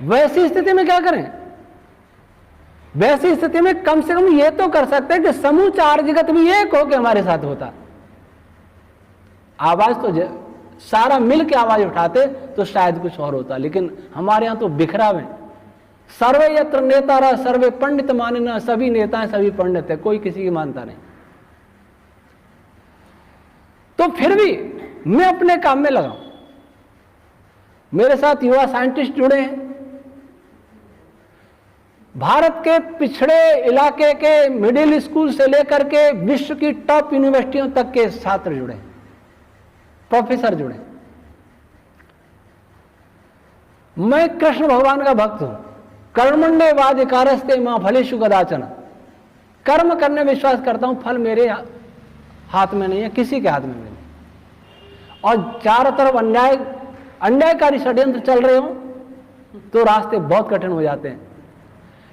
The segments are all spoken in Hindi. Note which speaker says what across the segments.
Speaker 1: वैसी स्थिति में क्या करें? वैसी स्थिति में कम से कम ये तो कर सकते हैं कि समूचा आर्य जगत भी एक हो के हमारे साथ होता। आवाज तो सारा मिल के आवाज उठाते तो शायद कुछ और होता, लेकिन हमारे यहां तो बिखरा हुए। सर्वे यत्र नेतारा सर्वे पंडित मानिना, सभी नेता हैं सभी पंडित है, कोई किसी की मानता नहीं। तो फिर भी मैं अपने काम में लगाऊं। मेरे साथ युवा साइंटिस्ट जुड़े हैं, भारत के पिछड़े इलाके के मिडिल स्कूल से लेकर के विश्व की टॉप यूनिवर्सिटियों तक के छात्र जुड़े, प्रोफेसर जुड़े। मैं कृष्ण भगवान का भक्त हूं। कर्मण्ये वाधिकारस्ते मां फलेषु कदाचन। कर्म करने में विश्वास करता हूं, फल मेरे हाथ में नहीं है, किसी के हाथ में नहीं। और चारों तरफ अन्यायकारी षड्यंत्र चल रहे हो तो रास्ते बहुत कठिन हो जाते हैं।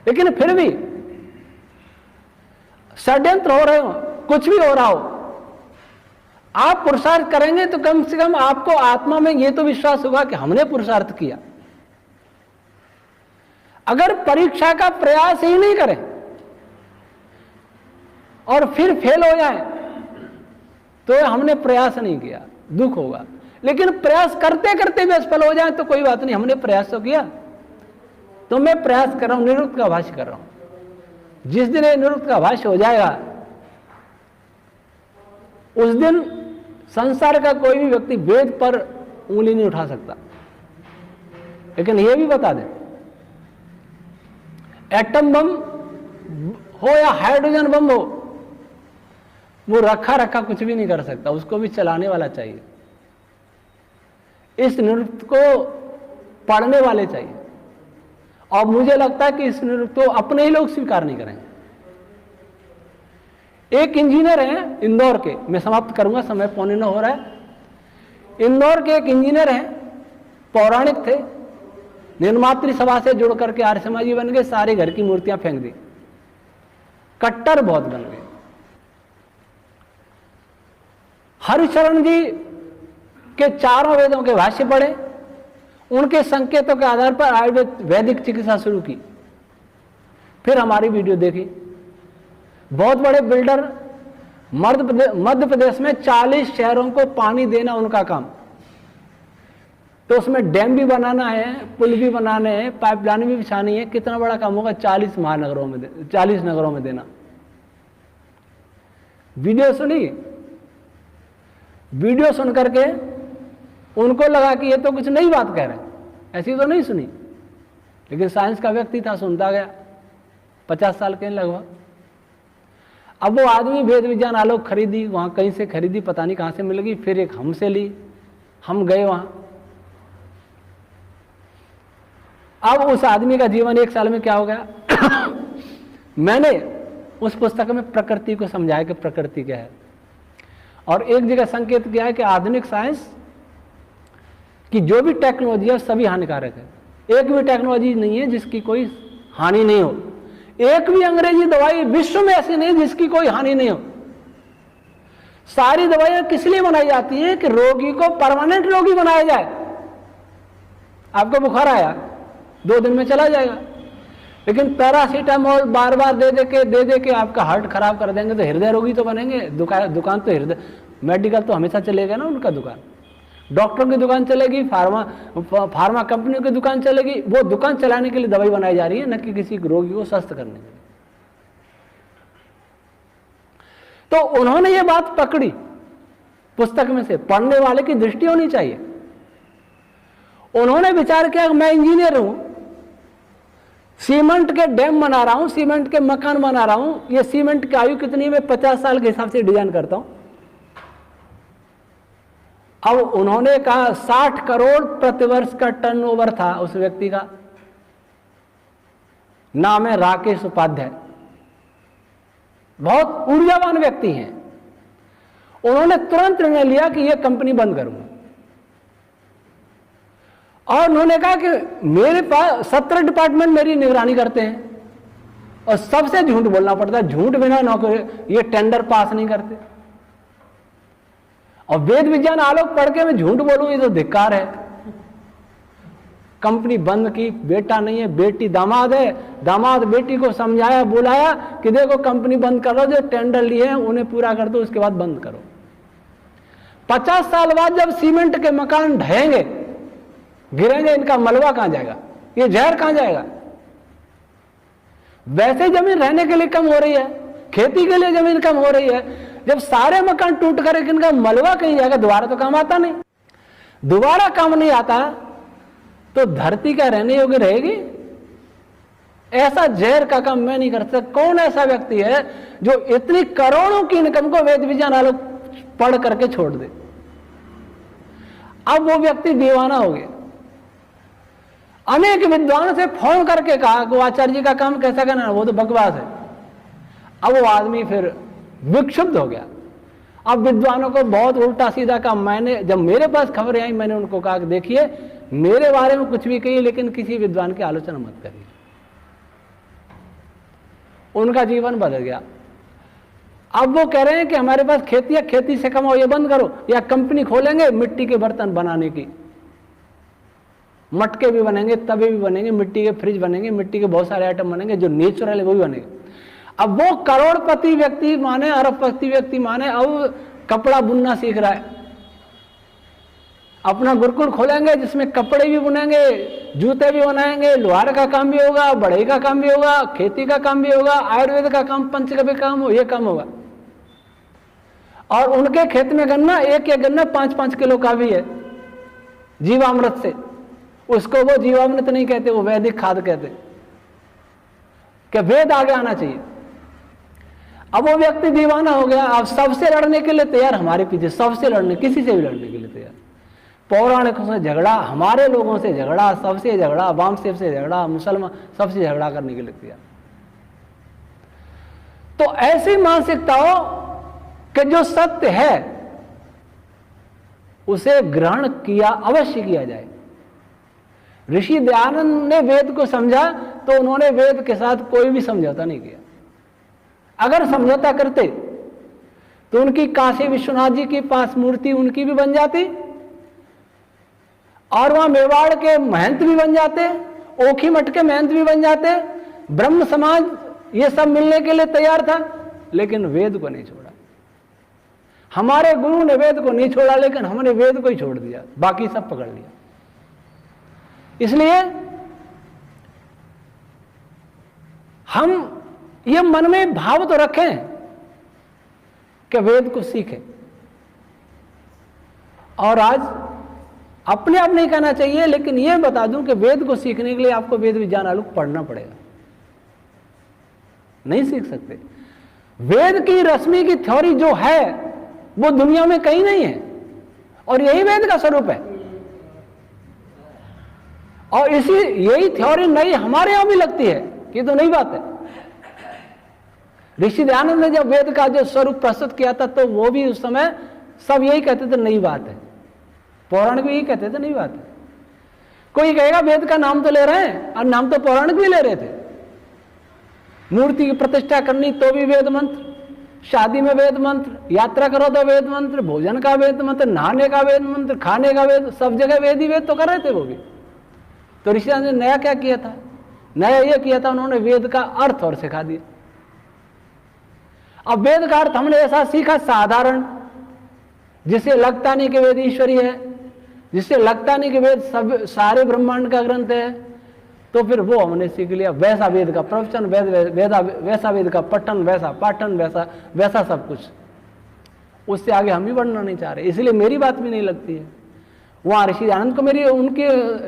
Speaker 1: लेकिन फिर भी षड्यंत्र हो रहे हो, कुछ भी हो रहा हो, आप पुरुषार्थ करेंगे तो कम से कम आपको आत्मा में यह तो विश्वास होगा कि हमने पुरुषार्थ किया। अगर परीक्षा का प्रयास ही नहीं करें और फिर फेल हो जाए तो हमने प्रयास नहीं किया, दुख होगा। लेकिन प्रयास करते करते भी असफल हो जाए तो कोई बात नहीं, हमने प्रयास तो किया। तो मैं प्रयास कर रहा हूं, निरुक्त का भाष्य कर रहा हूं। जिस दिन निरुक्त का भाष्य हो जाएगा उस दिन संसार का कोई भी व्यक्ति वेद पर उंगली नहीं उठा सकता। लेकिन यह भी बता दें, एटम बम हो या हाइड्रोजन बम हो, वो रखा रखा कुछ भी नहीं कर सकता, उसको भी चलाने वाला चाहिए। इस नृत्य को पढ़ने वाले चाहिए। और मुझे लगता है कि इस नृत्य को अपने ही लोग स्वीकार नहीं करेंगे। एक इंजीनियर हैं इंदौर के, मैं समाप्त करूंगा, समय 8:45 हो रहा है। इंदौर के एक इंजीनियर हैं, पौराणिक थे, निर्मात्री सभा से जुड़ करके आर्य समाजी बन गए, सारे घर की मूर्तियां फेंक दी, कट्टर बहुत बन गए। हरिशरण जी के चारों वेदों के भाष्य पढ़े, उनके संकेतों के आधार पर आयुर्वेद वैदिक चिकित्सा शुरू की। फिर हमारी वीडियो देखी। बहुत बड़े बिल्डर, मध्य प्रदेश में 40 शहरों को पानी देना उनका काम। तो उसमें डैम भी बनाना है, पुल भी बनाने हैं, पाइपलाइन भी बिछानी है। कितना बड़ा काम होगा 40 नगरों में देना। वीडियो सुनी, वीडियो सुन करके उनको लगा कि ये तो कुछ नई बात कह रहे हैं, ऐसी तो नहीं सुनी। लेकिन साइंस का व्यक्ति था, सुनता गया, 50 साल के लगभग। अब वो आदमी वेद विज्ञान आलोक खरीदी, वहां कहीं से खरीदी, पता नहीं कहां से मिल गई, फिर एक हमसे ली, हम गए वहां। अब उस आदमी का जीवन 1 साल में क्या हो गया मैंने उस पुस्तक में प्रकृति को समझाया कि प्रकृति क्या है, और एक जगह संकेत किया है कि आधुनिक साइंस की जो भी टेक्नोलॉजी है सभी हानिकारक है। एक भी टेक्नोलॉजी नहीं है जिसकी कोई हानि नहीं हो। एक भी अंग्रेजी दवाई विश्व में ऐसी नहीं जिसकी कोई हानि नहीं हो। सारी दवाइयां किस लिए बनाई जाती हैं कि रोगी को परमानेंट रोगी बनाया जाए। आपको बुखार आया, 2 दिन में चला जाएगा, लेकिन पैरासीटामोल बार बार दे दे के आपका हार्ट खराब कर देंगे तो हृदय रोगी तो बनेंगे। दुकान तो हृदय, मेडिकल तो हमेशा चलेगा ना उनका दुकान। डॉक्टरों की दुकान चलेगी, फार्मा कंपनियों की दुकान चलेगी। वो दुकान चलाने के लिए दवाई बनाई जा रही है, न कि किसी रोगी को स्वस्थ करने के लिए। तो उन्होंने ये बात पकड़ी पुस्तक में से। पढ़ने वाले की दृष्टि होनी चाहिए। उन्होंने विचार किया, मैं इंजीनियर हूं, सीमेंट के डैम बना रहा हूं, सीमेंट के मकान बना रहा हूं, ये सीमेंट की आयु कितनी, मैं 50 साल के हिसाब से डिजाइन करता हूं। अब उन्होंने कहा 60 करोड़ प्रतिवर्ष का टर्नओवर था उस व्यक्ति का। नाम है राकेश उपाध्याय, बहुत ऊर्जावान व्यक्ति हैं। उन्होंने तुरंत निर्णय लिया कि यह कंपनी बंद करूंगा। और उन्होंने कहा कि मेरे पास 17 डिपार्टमेंट मेरी निगरानी करते हैं और सबसे झूठ बोलना पड़ता है, झूठ बिना नौकरी, ये टेंडर पास नहीं करते। और वेद विज्ञान आलोक पढ़ के मैं झूठ बोलूं, ये तो धिक्कार है। कंपनी बंद की, बेटा नहीं है, बेटी दामाद है, दामाद बेटी को समझाया बुलाया कि देखो कंपनी बंद करो, जो टेंडर लिए हैं उन्हें पूरा कर दो, उसके बाद बंद करो। 50 साल बाद जब सीमेंट के मकान ढहेंगे, गिरेंगे, इनका मलबा कहां जाएगा, ये जहर कहां जाएगा? वैसे जमीन रहने के लिए कम हो रही है, खेती के लिए जमीन कम हो रही है, जब सारे मकान टूट कर इनका मलबा कहीं जाएगा, दोबारा तो काम आता नहीं। दोबारा काम नहीं आता तो धरती क्या रहने योग्य रहेगी? ऐसा जहर का काम मैं नहीं कर सकता। कौन ऐसा व्यक्ति है जो इतनी करोड़ों की इनकम को वेद विज्ञान आलोक पढ़ करके छोड़ दे? अब वो व्यक्ति दीवाना हो गया। अनेक विद्वान से फोन करके कहा कि आचार्य जी का काम कैसा करना है, वो तो बकवास है। अब वो आदमी फिर विक्षुब्ध हो गया। अब विद्वानों को बहुत उल्टा सीधा काम, मैंने जब मेरे पास खबरें आई मैंने उनको कहा कि देखिए मेरे बारे में कुछ भी कहिए लेकिन किसी विद्वान की आलोचना मत करिए। उनका जीवन बदल गया। अब वो कह रहे हैं कि हमारे पास खेती है, खेती से कमाओ, ये बंद करो, या कंपनी खोलेंगे मिट्टी के बर्तन बनाने की, मटके भी बनेंगे, तवे भी बनेंगे, मिट्टी के फ्रिज बनेंगे, मिट्टी के बहुत सारे आइटम बनेंगे, जो नेचुरल है वो भी बनेंगे। अब वो करोड़पति व्यक्ति माने, अरबपति व्यक्ति माने, अब कपड़ा बुनना सीख रहा है। अपना गुरुकुल खोलेंगे जिसमें कपड़े भी बुनेंगे, जूते भी बनाएंगे, लोहार का काम भी होगा, बढ़ई का काम भी होगा, खेती का काम भी होगा, आयुर्वेद का काम, पंचगव्य काम हो, ये काम होगा। और उनके खेत में गन्ना, एक गन्ना 5-5 किलो का भी है जीवामृत से। उसको वो जीवामृत नहीं कहते, वो वैदिक खाद कहते, कि वेद आगे आना चाहिए। अब वो व्यक्ति दीवाना हो गया। अब सबसे लड़ने के लिए तैयार, हमारे पीछे सबसे लड़ने, किसी से भी लड़ने के लिए तैयार। पौराणिकों से झगड़ा, हमारे लोगों से झगड़ा, सबसे झगड़ा, वामसेव से झगड़ा, मुसलमान, सबसे झगड़ा करने के लिए तैयार। तो ऐसी मानसिकता हो कि जो सत्य है उसे ग्रहण किया, अवश्य किया जाए। ऋषि दयानंद ने वेद को समझा तो उन्होंने वेद के साथ कोई भी समझौता नहीं किया। अगर समझौता करते तो उनकी काशी विश्वनाथ जी के पास मूर्ति उनकी भी बन जाती, और वहां मेवाड़ के महंत भी बन जाते, ओखी मठ के महंत भी बन जाते, ब्रह्म समाज ये सब मिलने के लिए तैयार था, लेकिन वेद को नहीं छोड़ा। हमारे गुरु ने वेद को नहीं छोड़ा, लेकिन हमने वेद को ही छोड़ दिया, बाकी सब पकड़ लिया। इसलिए हम ये मन में भाव तो रखें कि वेद को सीखें। और आज अपने आप नहीं कहना चाहिए, लेकिन यह बता दूं कि वेद को सीखने के लिए आपको वेद विज्ञान आलोक पढ़ना पड़ेगा, नहीं सीख सकते। वेद की रश्मि की थ्योरी जो है वो दुनिया में कहीं नहीं है, और यही वेद का स्वरूप है। और यही थ्योरी नई हमारे यहां भी लगती है, ये तो नई बात है। ऋषि दयानंद ने जब वेद का जो स्वरूप प्रस्तुत किया था तो वो भी उस समय सब यही कहते थे नई बात है, पौराणिक भी यही कहते थे नई बात है। कोई कहेगा वेद का नाम तो ले रहे हैं, और नाम तो पौराणिक भी ले रहे थे। मूर्ति की प्रतिष्ठा करनी तो भी वेद मंत्र, शादी में वेद मंत्र, यात्रा करो तो वेद मंत्र, भोजन का वेद मंत्र, नहाने का वेद मंत्र, खाने का वेद, सब जगह वेद ही वेद तो कर रहे थे वो भी। तो ऋषि ने नया क्या किया था? नया ये किया था, उन्होंने वेद का अर्थ और सिखा दिया। अब वेद का अर्थ हमने ऐसा सीखा साधारण, जिसे लगता नहीं कि वेद ईश्वरी है, जिससे लगता नहीं कि वेद सब सारे ब्रह्मांड का ग्रंथ है, तो फिर वो हमने सीख लिया। वैसा वेद का प्रवचन, वैसा वेद का पठन, वैसा पाठन, वैसा सब कुछ। उससे आगे हम भी बढ़ना नहीं चाह रहे, इसलिए मेरी बात भी नहीं लगती है। वहां ऋषि दयानंद को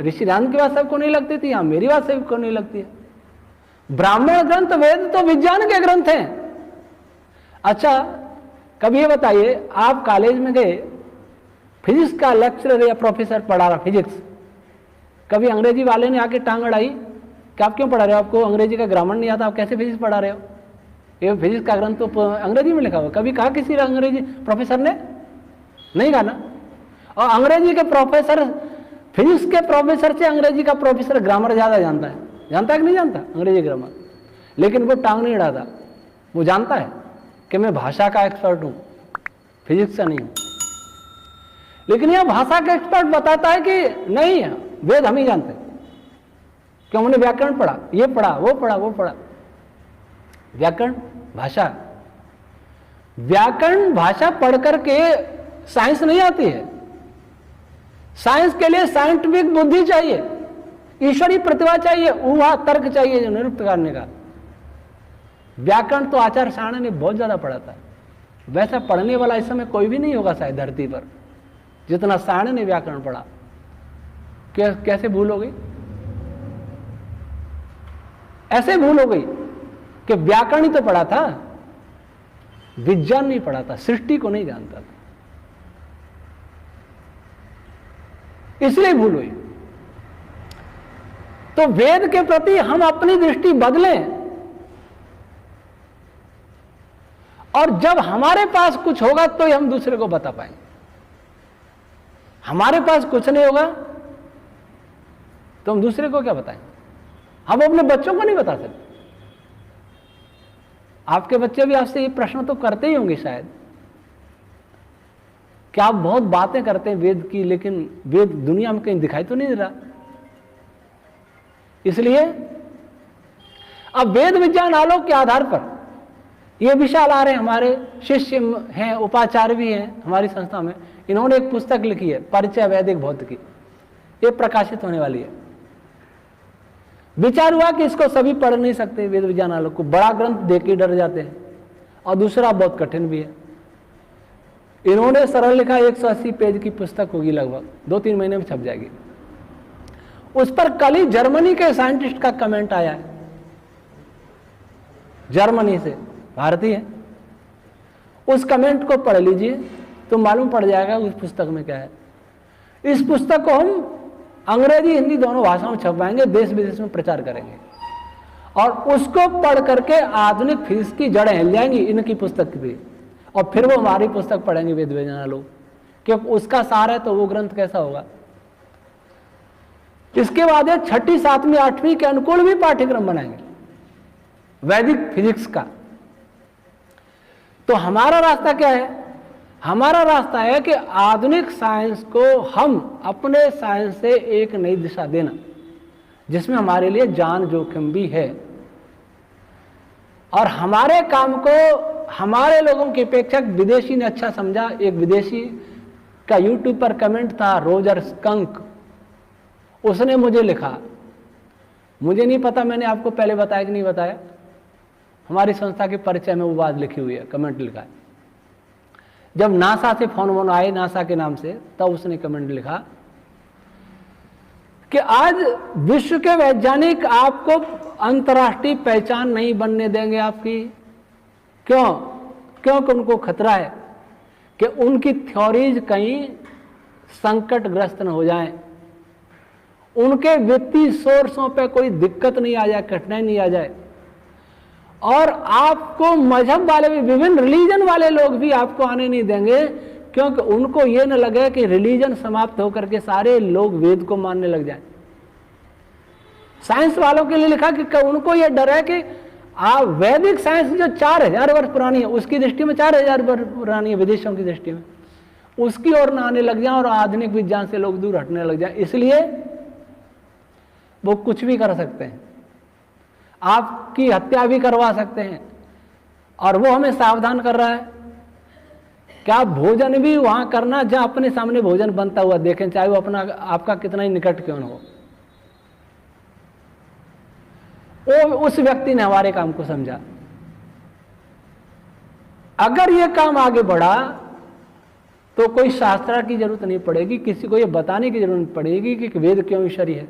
Speaker 1: ऋषि दयानंद की बात सबको नहीं लगती थी, यहां मेरी बात सबको नहीं लगती है। ब्राह्मण ग्रंथ वेद तो विज्ञान के ग्रंथ हैं। अच्छा, कभी ये बताइए, आप कॉलेज में गए, फिजिक्स का लेक्चरर या प्रोफेसर पढ़ा रहा फिजिक्स, कभी अंग्रेजी वाले ने आके टांग अड़ाई कि आप क्यों पढ़ा रहे हो, आपको अंग्रेजी का ग्रामर नहीं आता, आप कैसे फिजिक्स पढ़ा रहे हो, ये फिजिक्स का ग्रंथ तो अंग्रेजी में लिखा हुआ। कभी कहा किसी अंग्रेजी प्रोफेसर ने? नहीं कहा ना। और अंग्रेजी के प्रोफेसर, फिजिक्स के प्रोफेसर से अंग्रेजी का प्रोफेसर ग्रामर ज्यादा जानता है कि नहीं जानता अंग्रेजी ग्रामर, लेकिन वो टांग नहीं अड़ाता। वो जानता है कि मैं भाषा का एक्सपर्ट हूं, फिजिक्स का नहीं हूं। लेकिन यह भाषा का एक्सपर्ट बताता है कि नहीं है, वेद हम ही जानते हैं। क्यों? हमने व्याकरण पढ़ा, ये पढ़ा, वो पढ़ा, वो पढ़ा। व्याकरण भाषा, व्याकरण भाषा पढ़ करके साइंस नहीं आती है। साइंस के लिए साइंटिफिक बुद्धि चाहिए, ईश्वरीय प्रतिभा चाहिए, ऊहा तर्क चाहिए जो निरुक्त करने का। व्याकरण तो आचार्य साहनी ने बहुत ज्यादा पढ़ा था। वैसा पढ़ने वाला इस समय कोई भी नहीं होगा शायद धरती पर जितना साहनी ने व्याकरण पढ़ा। कैसे भूल हो गई? ऐसे भूल हो गई कि व्याकरण ही तो पढ़ा था, विज्ञान नहीं पढ़ा था, सृष्टि को नहीं जानता था, इसलिए भूल हुई। तो वेद के प्रति हम अपनी दृष्टि बदलें, और जब हमारे पास कुछ होगा तो ही हम दूसरे को बता पाएंगे। हमारे पास कुछ नहीं होगा तो हम दूसरे को क्या बताएंगे? हम अपने बच्चों को नहीं बता सकते। आपके बच्चे भी आपसे ये प्रश्न तो करते ही होंगे शायद कि आप बहुत बातें करते हैं वेद की, लेकिन वेद दुनिया में कहीं दिखाई तो नहीं दे रहा। इसलिए अब वेद विज्ञान आलोक के आधार पर ये विशाल आ रहे हैं, हमारे शिष्य हैं, उपाचार्य भी हैं हमारी संस्था में, इन्होंने एक पुस्तक लिखी है परिचय वैदिक भौतिकी, ये प्रकाशित होने वाली है। विचार हुआ कि इसको सभी पढ़ नहीं सकते, वेद विज्ञान आलोक को बड़ा ग्रंथ देख के डर जाते हैं, और दूसरा बहुत कठिन भी है। इन्होंने सरल लिखा, 180 पेज की पुस्तक होगी, लगभग 2-3 महीने में छप जाएगी। उस पर कल ही जर्मनी के साइंटिस्ट का कमेंट आया है, जर्मनी से, भारतीय है। उस कमेंट को पढ़ लीजिए तो मालूम पड़ जाएगा उस पुस्तक में क्या है। इस पुस्तक को हम अंग्रेजी हिंदी दोनों भाषाओं में छपवाएंगे, देश विदेश में प्रचार करेंगे, और उसको पढ़ करके आधुनिक फिजिक्स की जड़ें हिल जाएंगी इनकी पुस्तक की भी, और फिर वो हमारी पुस्तक पढ़ेंगे वेद विज्ञान लोग, क्योंकि उसका सार है तो वो ग्रंथ कैसा होगा। इसके बाद 6ठी 7वीं 8वीं के अनुकूल भी पाठ्यक्रम बनाएंगे वैदिक फिजिक्स का। तो हमारा रास्ता क्या है? हमारा रास्ता है कि आधुनिक साइंस को हम अपने साइंस से एक नई दिशा देना, जिसमें हमारे लिए जान जोखिम भी है, और हमारे काम को हमारे लोगों की अपेक्षा विदेशी ने अच्छा समझा। एक विदेशी का यूट्यूब पर कमेंट था, रोजर स्कंक, उसने मुझे लिखा, मुझे नहीं पता मैंने आपको पहले बताया कि नहीं बताया, हमारी संस्था के परिचय में वो बात लिखी हुई है, कमेंट लिखा है। जब नासा से फोन वोन आए, नासा के नाम से, तब उसने कमेंट लिखा कि आज विश्व के वैज्ञानिक आपको अंतर्राष्ट्रीय पहचान नहीं बनने देंगे आपकी। क्यों? क्योंकि उनको खतरा है कि उनकी थ्योरीज कहीं संकटग्रस्त न हो जाएं, उनके वित्तीय सोर्सों पे कोई दिक्कत नहीं आ जाए, कठिनाई नहीं आ जाए, और आपको मजहब वाले भी, विभिन्न रिलीजन वाले लोग भी आपको आने नहीं देंगे, क्योंकि उनको ये न लगे कि रिलीजन समाप्त होकर के सारे लोग वेद को मानने लग जाएं। साइंस वालों के लिए लिखा कि उनको ये डर है कि आप वैदिक साइंस जो 4000 वर्ष पुरानी है, उसकी दृष्टि में 4000 वर्ष पुरानी है, विदेशों की दृष्टि में, उसकी ओर न आने लग जाए और आधुनिक विज्ञान से लोग दूर हटने लग जाए। इसलिए वो कुछ भी कर सकते हैं, आपकी हत्या भी करवा सकते हैं, और वो हमें सावधान कर रहा है कि आप भोजन भी वहां करना जहां अपने सामने भोजन बनता हुआ देखें, चाहे वो अपना आपका कितना ही निकट क्यों न हो। वो उस व्यक्ति ने हमारे काम को समझा। अगर ये काम आगे बढ़ा तो कोई शास्त्र की जरूरत नहीं पड़ेगी, किसी को ये बताने की जरूरत नहीं पड़ेगी कि वेद क्यों ईश्वरीय है।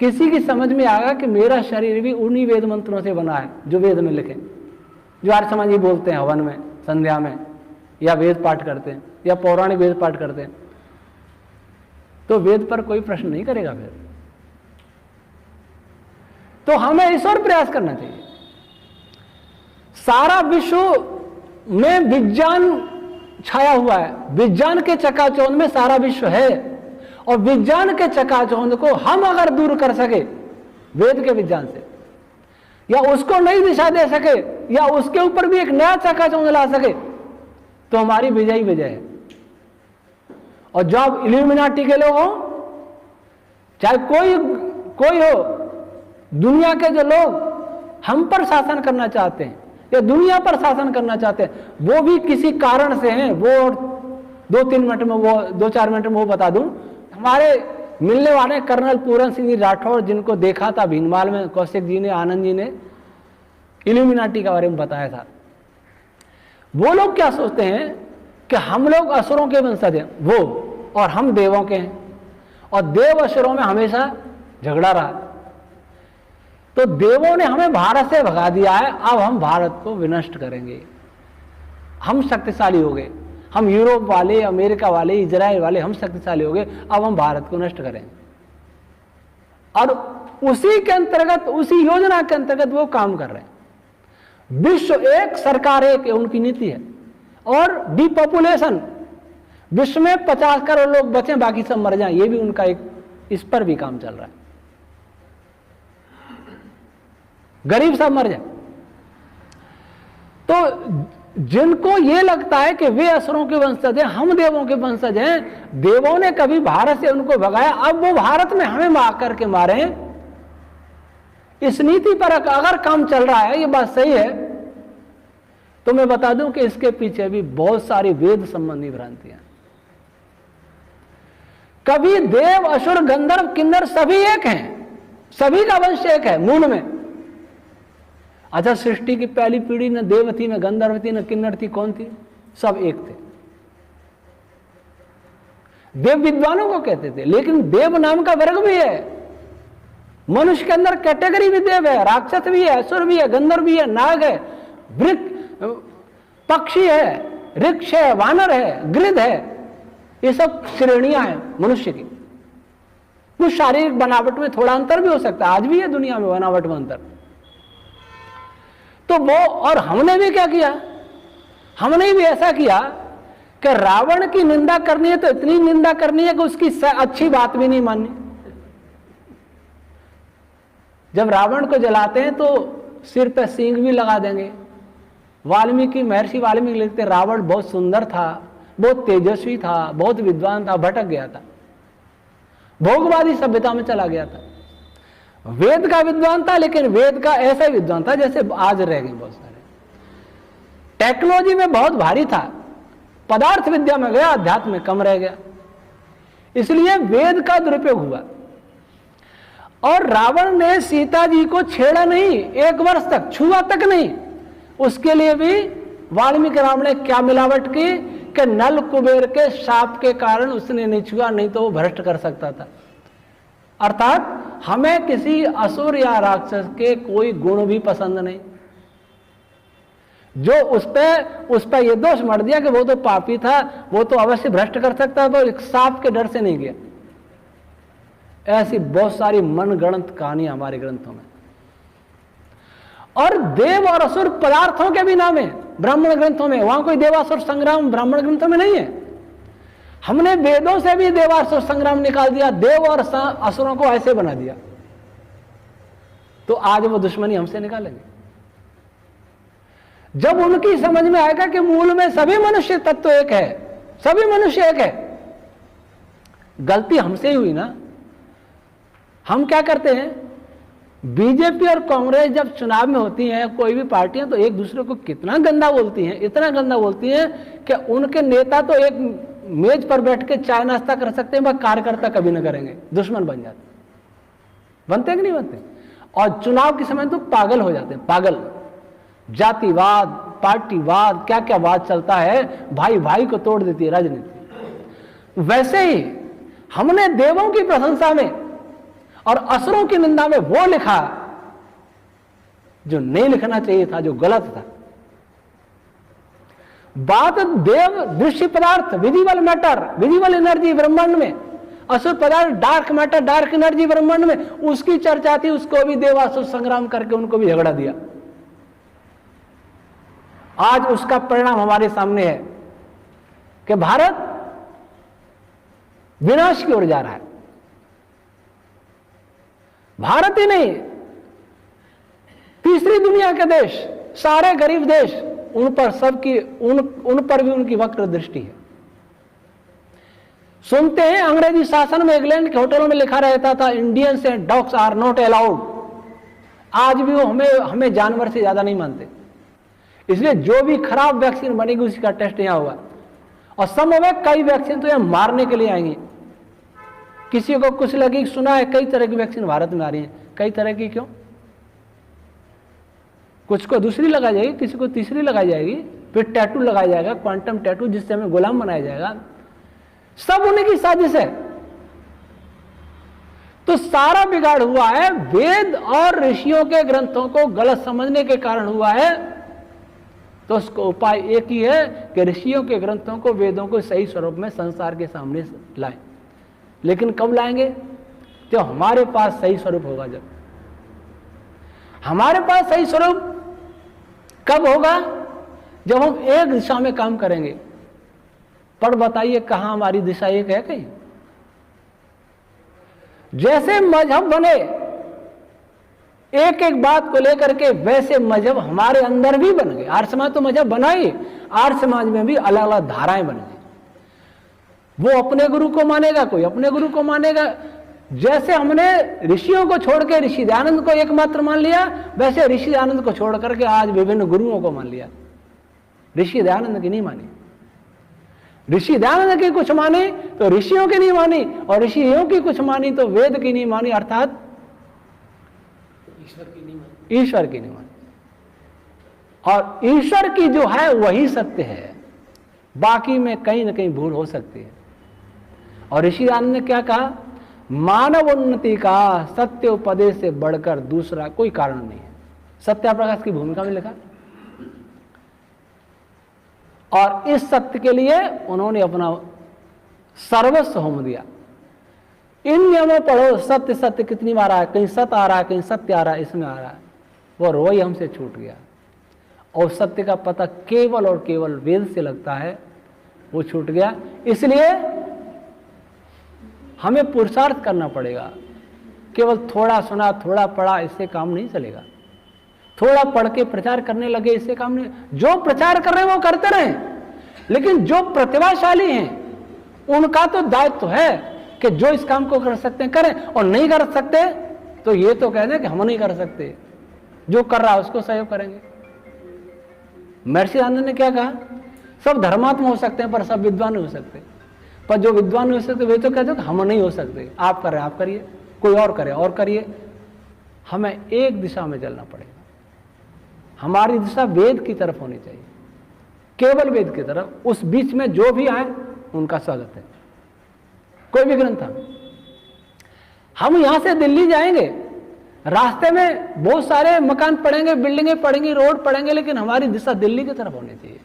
Speaker 1: किसी की समझ में आएगा कि मेरा शरीर भी उन्हीं वेद मंत्रों से बना है जो वेद में लिखे, जो आर्य समाज जी बोलते हैं हवन में, संध्या में, या वेद पाठ करते हैं, या पौराणिक वेद पाठ करते हैं, तो वेद पर कोई प्रश्न नहीं करेगा। फिर तो हमें इस ओर प्रयास करना चाहिए। सारा विश्व में विज्ञान छाया हुआ है, विज्ञान के चकाचौंध में सारा विश्व है, और विज्ञान के चकाचौंध को हम अगर दूर कर सके वेद के विज्ञान से, या उसको नई दिशा दे सके, या उसके ऊपर भी एक नया चकाचौंध ला सके, तो हमारी विजय विजय है। और जब इल्यूमिनाटी के लोग हो, चाहे कोई हो, दुनिया के जो लोग हम पर शासन करना चाहते हैं या दुनिया पर शासन करना चाहते हैं, वो भी किसी कारण से हैं, वो 2-3 मिनट में, वो 2-4 मिनट में वो बता दूं। हमारे मिलने वाले कर्नल पूरन सिंह राठौड़, जिनको देखा था भीनमाल में, कौशिक जी ने, आनंद जी ने इल्यूमिनाटी के बारे में बताया था। वो लोग क्या सोचते हैं कि हम लोग असुरों के वंशज हैं वो, और हम देवों के हैं, और देव असुरों में हमेशा झगड़ा रहा। तो देवों ने हमें भारत से भगा दिया है, अब हम भारत को विनष्ट करेंगे। हम शक्तिशाली हो गए, हम यूरोप वाले, अमेरिका वाले, इजराइल वाले, हम शक्तिशाली हो गए, अब हम भारत को नष्ट करेंगे। और उसी के अंतर्गत, उसी योजना के अंतर्गत वो काम कर रहे हैं। विश्व एक, सरकार एक, उनकी नीति है। और डिपॉपुलेशन, विश्व में 50 करोड़ लोग बचे, बाकी सब मर जाएं, ये भी उनका एक, इस पर भी काम चल रहा है। गरीब सब मर जाए। तो जिनको ये लगता है कि वे असुरों के वंशज हैं, हम देवों के वंशज हैं, देवों ने कभी भारत से उनको भगाया, अब वो भारत में हमें मार करके मारे, इस नीति पर अगर काम चल रहा है, ये बात सही है, तो मैं बता दूं कि इसके पीछे भी बहुत सारी वेद संबंधी भ्रांतियां। कभी देव, असुर, गंधर्व, किन्नर सभी एक हैं, सभी का वंश एक है मूल में। अच्छा, सृष्टि की पहली पीढ़ी न देव थी, न गंधर्व थी, न किन्नर थी, कौन थी? सब एक थे। देव विद्वानों को कहते थे, लेकिन देव नाम का वर्ग भी है। मनुष्य के अंदर कैटेगरी भी देव है, राक्षस भी है, असुर भी है, गंधर्व भी है, नाग है, वृक्ष, पक्षी है, ऋक्ष है, वानर है, गृध है, ये सब श्रेणियां हैं मनुष्य की। कुछ शारीरिक बनावट में थोड़ा अंतर भी हो सकता है, आज भी है दुनिया में बनावट में अंतर। तो वो, और हमने भी क्या किया, हमने भी ऐसा किया कि रावण की निंदा करनी है तो इतनी निंदा करनी है कि उसकी अच्छी बात भी नहीं माननी। जब रावण को जलाते हैं तो सिर पे सींग भी लगा देंगे। वाल्मीकि, महर्षि वाल्मीकि लिखते रावण बहुत सुंदर था, बहुत तेजस्वी था, बहुत विद्वान था, भटक गया था, भोगवादी सभ्यता में चला गया था। वेद का विद्वान था, लेकिन वेद का ऐसा विद्वान था जैसे आज रह गए बहुत सारे। टेक्नोलॉजी में बहुत भारी था, पदार्थ विद्या में गया, अध्यात्म में कम रह गया, इसलिए वेद का दुरुपयोग हुआ। और रावण ने सीता जी को छेड़ा नहीं, 1 वर्ष तक छुआ तक नहीं। उसके लिए भी वाल्मीकि राम ने क्या मिलावट की कि नल कुबेर के शाप के कारण उसने नहीं छुआ, नहीं तो वो भ्रष्ट कर सकता था। अर्थात हमें किसी असुर या राक्षस के कोई गुण भी पसंद नहीं। जो उस पे ये दोष मर दिया कि वो तो पापी था, वो तो अवश्य भ्रष्ट कर सकता था, एक सांप के डर से नहीं गया। ऐसी बहुत सारी मनगढ़ंत कहानियां हमारे ग्रंथों में। और देव और असुर पदार्थों के भी नाम है ब्राह्मण ग्रंथों में, वहां कोई देवासुर संग्राम ब्राह्मण ग्रंथों में नहीं है। हमने वेदों से भी देवासुर संग्राम निकाल दिया, देव और असुरों को ऐसे बना दिया, तो आज वो दुश्मनी हमसे निकालेंगे। जब उनकी समझ में आएगा कि मूल में सभी मनुष्य तत्व एक है, सभी मनुष्य एक है। गलती हमसे ही हुई ना। हम क्या करते हैं, बीजेपी और कांग्रेस जब चुनाव में होती हैं, कोई भी पार्टियां, तो एक दूसरे को कितना गंदा बोलती हैं, इतना गंदा बोलती हैं कि उनके नेता तो एक मेज पर बैठ के चाय नाश्ता कर सकते हैं, वह कार्यकर्ता कभी ना करेंगे, दुश्मन बन जाते। बनते कि नहीं बनते? और चुनाव के समय तो पागल हो जाते हैं, पागल। जातिवाद, पार्टीवाद, क्या क्या वाद चलता है, भाई भाई को तोड़ देती है राजनीति। वैसे ही हमने देवों की प्रशंसा में और असुरों की निंदा में वो लिखा जो नहीं लिखना चाहिए था, जो गलत था। बात देव दृश्य पदार्थ, विजिबल मैटर, विजिबल एनर्जी ब्रह्मांड में, असुर पदार्थ डार्क मैटर, डार्क एनर्जी ब्रह्मांड में, उसकी चर्चा थी। उसको भी देवासुर संग्राम करके उनको भी झगड़ा दिया। आज उसका परिणाम हमारे सामने है कि भारत विनाश की ओर जा रहा है। भारत ही नहीं, तीसरी दुनिया के देश, सारे गरीब देश, उन पर सबकी उन पर भी उनकी वक्र दृष्टि है। सुनते हैं अंग्रेजी शासन में इंग्लैंड के होटलों में लिखा रहता था Indians and dogs are not allowed. आज भी वो हमें जानवर से ज्यादा नहीं मानते। इसलिए जो भी खराब वैक्सीन बनेगी उसी का टेस्ट यहां होगा। और संभव है कई वैक्सीन तो यहां मारने के लिए आएंगी। किसी को कुछ लगी, सुना है कई तरह की वैक्सीन भारत में आ रही है। कई तरह की क्यों? कुछ को दूसरी लगाई जाएगी, किसी को तीसरी लगाई जाएगी, फिर टैटू लगाया जाएगा, क्वांटम टैटू, जिससे हमें गुलाम बनाया जाएगा। सब उन्हीं की साजिश है। तो सारा बिगाड़ हुआ है वेद और ऋषियों के ग्रंथों को गलत समझने के कारण हुआ है। तो उसको उपाय एक ही है कि ऋषियों के ग्रंथों को, वेदों को सही स्वरूप में संसार के सामने लाएं। लेकिन कब लाएंगे? तो हमारे पास सही स्वरूप होगा। जब हमारे पास सही स्वरूप कब होगा? जब हम एक दिशा में काम करेंगे। पर बताइए कहां हमारी दिशा एक है? कहीं जैसे मजहब बने एक एक बात को लेकर के, वैसे मजहब हमारे अंदर भी बन गए। आर्य समाज तो मजहब बना ही, आर्य समाज में भी अलग अलग धाराएं बन गई। वो अपने गुरु को मानेगा, कोई अपने गुरु को मानेगा। जैसे हमने ऋषियों को छोड़ के ऋषि दयानंद को एकमात्र मान लिया, वैसे ऋषि दयानंद को छोड़ करके आज विभिन्न गुरुओं को मान लिया। ऋषि दयानंद की नहीं मानी। ऋषि दयानंद की कुछ मानी तो ऋषियों की नहीं मानी, और ऋषियों की कुछ मानी तो वेद की नहीं मानी, अर्थात ईश्वर की नहीं मानी। और ईश्वर की जो है वही सत्य है, बाकी में कहीं ना कहीं भूल हो सकती है। और ऋषि दयानंद ने क्या कहा? मानव उन्नति का सत्य उपदेश से बढ़कर दूसरा कोई कारण नहीं है। सत्याप्रकाश की भूमिका में लिखा। और इस सत्य के लिए उन्होंने अपना सर्वस्व होम दिया। इन नियमों पढ़ो, सत्य सत्य कितनी बार आ रहा है, कहीं सत्य आ रहा है, कहीं सत्य आ रहा है, इसमें आ रहा है। वो रोई हमसे छूट गया। और सत्य का पता केवल और केवल वेद से लगता है, वो छूट गया। इसलिए हमें पुरुषार्थ करना पड़ेगा। केवल थोड़ा सुना, थोड़ा पढ़ा, इससे काम नहीं चलेगा। थोड़ा पढ़ के प्रचार करने लगे, इससे काम नहीं। जो प्रचार कर रहे हैं वो करते रहें, लेकिन जो प्रतिभाशाली हैं उनका तो दायित्व है कि जो इस काम को कर सकते हैं करें, और नहीं कर सकते तो ये तो कह दें कि हम नहीं कर सकते। जो कर रहा है उसको सहयोग करेंगे। महर्षि आनंद ने क्या कहा? सब धर्मात्मा हो सकते हैं पर सब विद्वान नहीं हो सकते। पर जो विद्वान नहीं हो सकते वे तो कहते हैं कि हम नहीं हो सकते। आप कर रहे हैं आप करिए, कोई और करे और करिए। हमें एक दिशा में चलना पड़ेगा। हमारी दिशा वेद की तरफ होनी चाहिए, केवल वेद की तरफ। उस बीच में जो भी आए उनका स्वागत है। कोई भी ग्रंथ हम यहां से दिल्ली जाएंगे, रास्ते में बहुत सारे मकान पड़ेंगे, बिल्डिंगें पड़ेंगी, रोड पड़ेंगे, लेकिन हमारी दिशा दिल्ली की तरफ होनी चाहिए।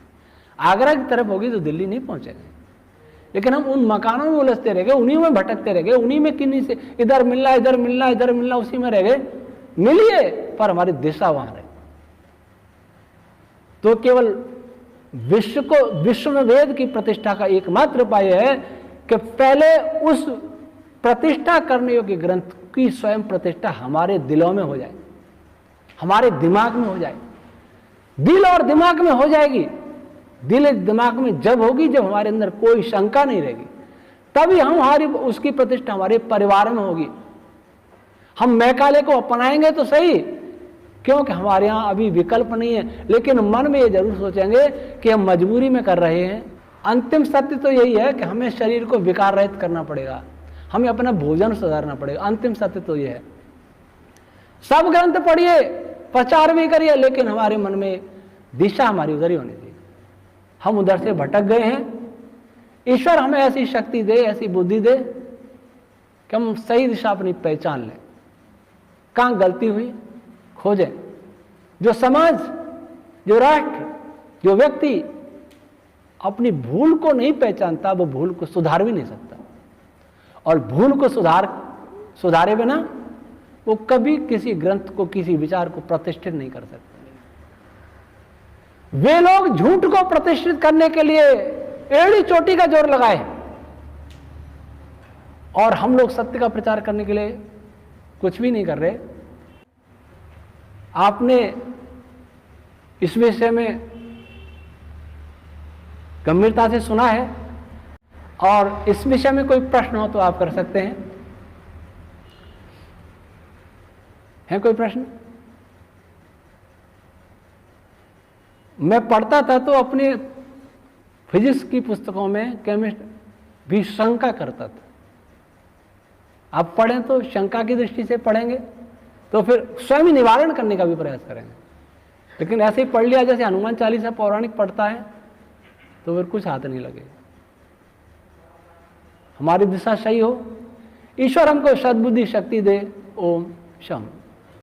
Speaker 1: आगरा की तरफ होगी तो दिल्ली नहीं पहुंचेंगे। लेकिन हम उन मकानों में उलझते रह गए, उन्हीं में भटकते रह गए, उन्हीं में किन्हीं से इधर मिलना इधर मिलना इधर मिलना, उसी में रह गए। मिलिए पर हमारी दिशा वहां रहे। तो केवल विश्व में वेद की प्रतिष्ठा का एकमात्र उपाय है कि पहले उस प्रतिष्ठा करने योग्य ग्रंथ की स्वयं प्रतिष्ठा हमारे दिलों में हो जाए, हमारे दिमाग में हो जाए। दिल और दिमाग में हो जाएगी। दिल दिमाग में जब होगी जब हमारे अंदर कोई शंका नहीं रहेगी, तभी हमारी उसकी प्रतिष्ठा हमारे परिवार में होगी। हम मैकाले को अपनाएंगे तो सही, क्योंकि हमारे यहाँ अभी विकल्प नहीं है, लेकिन मन में ये जरूर सोचेंगे कि हम मजबूरी में कर रहे हैं। अंतिम सत्य तो यही है कि हमें शरीर को विकार रहित करना पड़ेगा, हमें अपना भोजन सुधारना पड़ेगा। अंतिम सत्य तो ये है। सब ग्रंथ पढ़िए, प्रचार भी करिए, लेकिन हमारे मन में दिशा हमारी उधर ही होनी चाहिए। हम उधर से भटक गए हैं। ईश्वर हमें ऐसी शक्ति दे, ऐसी बुद्धि दे कि हम सही दिशा अपनी पहचान लें। कहाँ गलती हुई खोजें। जो समाज, जो राष्ट्र, जो व्यक्ति अपनी भूल को नहीं पहचानता, वो भूल को सुधार भी नहीं सकता। और भूल को सुधारे बिना वो कभी किसी ग्रंथ को, किसी विचार को प्रतिष्ठित नहीं कर सकते। वे लोग झूठ को प्रतिष्ठित करने के लिए एड़ी चोटी का जोर लगाए, और हम लोग सत्य का प्रचार करने के लिए कुछ भी नहीं कर रहे। आपने इस विषय में गंभीरता से सुना है, और इस विषय में कोई प्रश्न हो तो आप कर सकते हैं। है कोई प्रश्न? मैं पढ़ता था तो अपने फिजिक्स की पुस्तकों में केमिस्ट भी शंका करता था। आप पढ़ें तो शंका की दृष्टि से पढ़ेंगे तो फिर स्वयं निवारण करने का भी प्रयास करेंगे। लेकिन ऐसे ही पढ़ लिया जैसे हनुमान चालीसा पौराणिक पढ़ता है तो फिर कुछ हाथ नहीं लगेगा। हमारी दिशा सही हो, ईश्वर हमको सद्बुद्धि शक्ति दे। ओम शम।